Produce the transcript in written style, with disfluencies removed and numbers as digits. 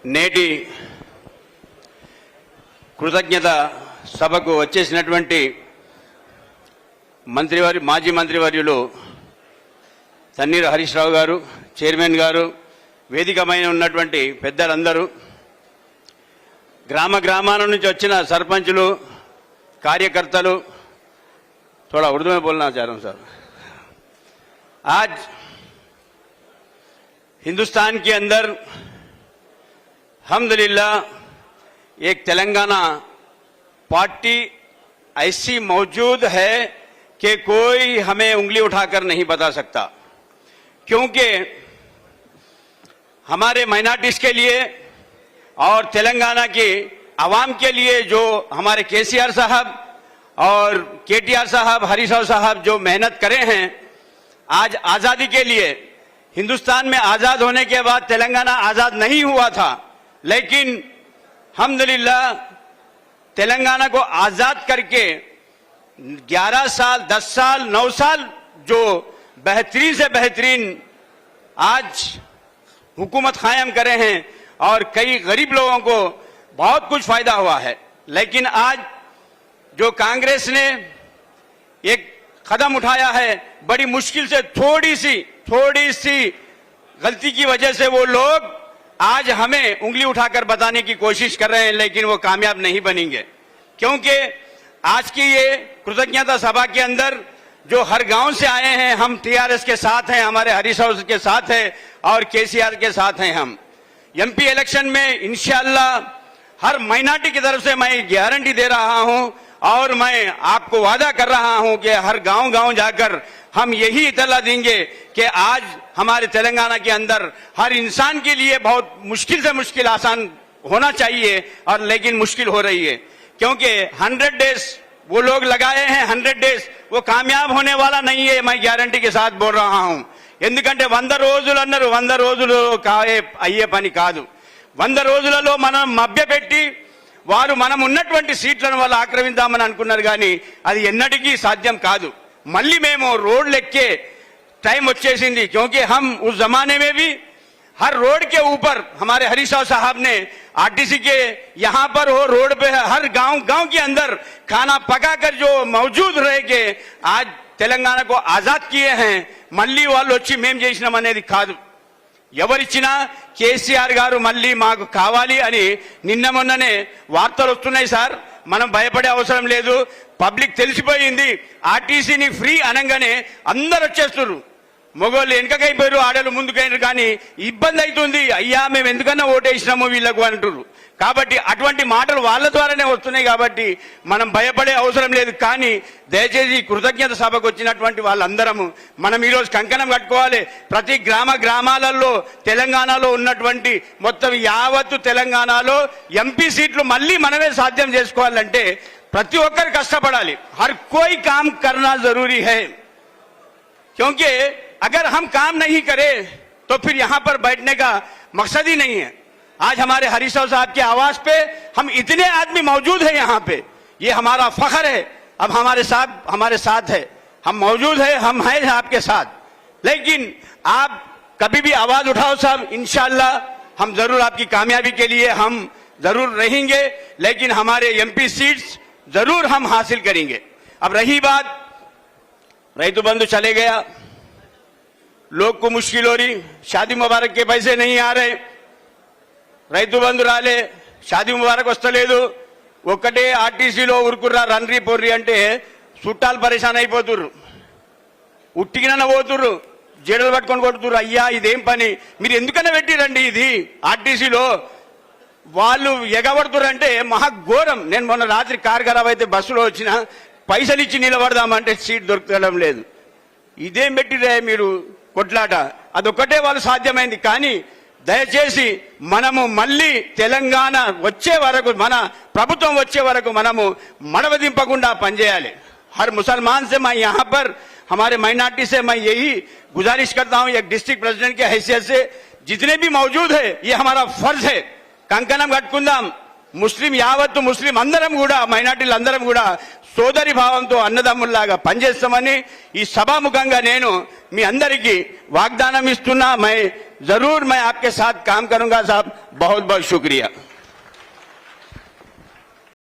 నేటి కృతజ్ఞత సభకు వచ్చేసినటువంటి మాజీ మంత్రివర్యులు తన్నీరు హరీష్ రావు గారు, చైర్మన్ గారు, వేదికమైన ఉన్నటువంటి పెద్దలందరూ, గ్రామాల నుంచి వచ్చిన సర్పంచులు, कार्यकर्ताలు, थोड़ा उर्दू में बोलना चाह रहा हूँ सर। आज हिंदुस्तान के अंदर अल्हम्दुलिल्लाह एक तेलंगाना पार्टी ऐसी मौजूद है कि कोई हमें उंगली उठाकर नहीं बता सकता, क्योंकि हमारे माइनॉरिटीज के लिए और तेलंगाना की आवाम के लिए जो हमारे केसीआर साहब और केटीआर साहब, हरीश राव साहब जो मेहनत करे हैं, आज आज़ादी के लिए, हिंदुस्तान में आज़ाद होने के बाद तेलंगाना आज़ाद नहीं हुआ था, लेकिन अल्हम्दुलिल्लाह तेलंगाना को आज़ाद करके 11 साल, 10 साल, 9 साल जो बेहतरीन से बेहतरीन आज हुकूमत कायम करे हैं और कई गरीब लोगों को बहुत कुछ फायदा हुआ है। लेकिन आज जो कांग्रेस ने एक कदम उठाया है, बड़ी मुश्किल से थोड़ी सी गलती की वजह से वो लोग आज हमें उंगली उठाकर बताने की कोशिश कर रहे हैं, लेकिन वो कामयाब नहीं बनेंगे, क्योंकि आज की ये कृतज्ञता सभा के अंदर जो हर गांव से आए हैं, हम टीआरएस के साथ हैं, हमारे हरीश राव के साथ है और केसीआर के साथ हैं। हम एमपी इलेक्शन में इंशाअल्लाह हर माइनॉरिटी की तरफ से मैं गारंटी दे रहा हूं और मैं आपको वादा कर रहा हूं कि हर गांव जाकर हम यही इतला देंगे कि आज हमारे तेलंगाना के अंदर हर इंसान के लिए बहुत मुश्किल से मुश्किल आसान होना चाहिए, और लेकिन मुश्किल हो रही है, क्योंकि 100 डेज वो लोग लगाए हैं, 100 डेज वो कामयाब होने वाला नहीं है, मैं गारंटी के साथ बोल रहा हूं। ఎందుకంటే 100 రోజులు అన్నారు, 100 రోజులు అయ్యే పని కాదు। 100 రోజులలో మనం మభ్యపెట్టి వారు మనం ఉన్నటువంటి సీట్లను వాళ్ళు ఆక్రమిద్దామని అనుకున్నారు, కానీ అది ఎన్నటికీ సాధ్యం కాదు। మళ్ళీ మేము రోడ్లు ఎక్కే टाइम వచ్చేసింది, क्योंकि हम उस जमाने में भी हर रोड के ऊपर हमारे हरीश राव साहब ने आरटीसी के यहाँ पर हो रोड पे हर गांव के अंदर खाना पकाकर जो मौजूद रहे के आज तेलंगाना को आजाद किए हैं। మళ్ళీ వాళ్ళు వచ్చి మేము చేసినాం అనేది కాదు, ఎవరిచ్చినా కేసీఆర్ గారు మళ్ళీ మాకు కావాలి అని నిన్న మొన్ననే వార్తలు వస్తున్నాయి సార్। మనం భయపడే అవసరం లేదు, పబ్లిక్ తెలిసిపోయింది। ఆర్టీసీని ఫ్రీ అనగానే అందరు వచ్చేస్తున్నారు, మొగోళ్ళు వెనుకకైపోయారు, ఆడలు ముందుకైనారు, కానీ ఇబ్బంది అవుతుంది, అయ్యా మేము ఎందుకన్నా ఓటేసినాము వీళ్ళకు అంటున్నారు। కాబట్టి అటువంటి మాటలు వాళ్ళ ద్వారానే వస్తున్నాయి, కాబట్టి మనం భయపడే అవసరం లేదు। కానీ దయచేసి కృతజ్ఞత సభకు వచ్చినటువంటి వాళ్ళందరము మనం ఈరోజు కంకణం కట్టుకోవాలి। ప్రతి గ్రామాలలో తెలంగాణలో ఉన్నటువంటి మొత్తం యావత్తు తెలంగాణలో ఎంపీ సీట్లు మళ్ళీ మనమే సాధ్యం చేసుకోవాలంటే ప్రతి ఒక్కరు కష్టపడాలి। हर कोई काम करना जरूरी है, क्योंकि अगर हम काम नहीं करें तो फिर यहाँ पर बैठने का मकसद ही नहीं है। आज हमारे हरीश राव साहब के आवास पे हम इतने आदमी मौजूद हैं यहाँ पे, ये हमारा फख्र है। अब हमारे साथ है, हम मौजूद है, हम हैं आपके साथ। लेकिन आप कभी भी आवाज उठाओ साहब, इंशाअल्लाह हम जरूर आपकी कामयाबी के लिए हम जरूर रहेंगे, लेकिन हमारे एमपी सीट्स जरूर हम हासिल करेंगे। अब रही बात रईतु बंधु चले गया, लोग को मुश्किल हो रही, शादी मुबारक के पैसे नहीं आ रहे, రైతు బంధు రాలే, షాదీ ముబారక్ వస్తలేదు, ఒక్కటే ఆర్టీసీలో ఉరుకుర్రా రన్రీ పొర్రి అంటే చుట్టాలు పరేషాన్ అయిపోతుర్రు, ఉట్టికిన పోతుర్రు, జేడలు పట్టుకొని కొడుతుర్రు। అయ్యా ఇదేం పని, మీరు ఎందుకన్నా పెట్టిరండి ఇది ఆర్టీసీలో, వాళ్ళు ఎగబడుతుర్రంటే మహా ఘోరం। నేను మొన్న రాత్రి కారు ఖరాబ్ అయితే బస్సులో వచ్చిన, పైసలు ఇచ్చి నిలబడదామంటే సీట్ దొరకడం లేదు, ఇదేం పెట్టిరే మీరు కొట్లాట, అదొక్కటే వాళ్ళు సాధ్యమైంది। కానీ దయచేసి మనము మళ్ళీ తెలంగాణ వచ్చే వరకు, మన ప్రభుత్వం వచ్చే వరకు మనము మడవదింపకుండా పనిచేయాలి। हर मुसलमान से मैं यहाँ पर हमारे माइनॉरिटी से मैं यही गुजारिश करता हूँ, एक डिस्ट्रिक्ट प्रेसिडेंट की हैसियत से जितने भी मौजूद है, ये हमारा फर्ज है, कंकणम कట్టుకుందాం। ముస్లిం యావత్తు ముస్లిం అందరం కూడా, మైనారిటీలు అందరం కూడా సోదరి భావంతో అన్నదమ్ముల్లాగా పనిచేస్తామని ఈ సభాముఖంగా నేను మీ అందరికీ వాగ్దానం ఇస్తున్నా। मैं जरूर मैं आपके साथ काम करूंगा साहब। बहुत बहुत शुक्रिया।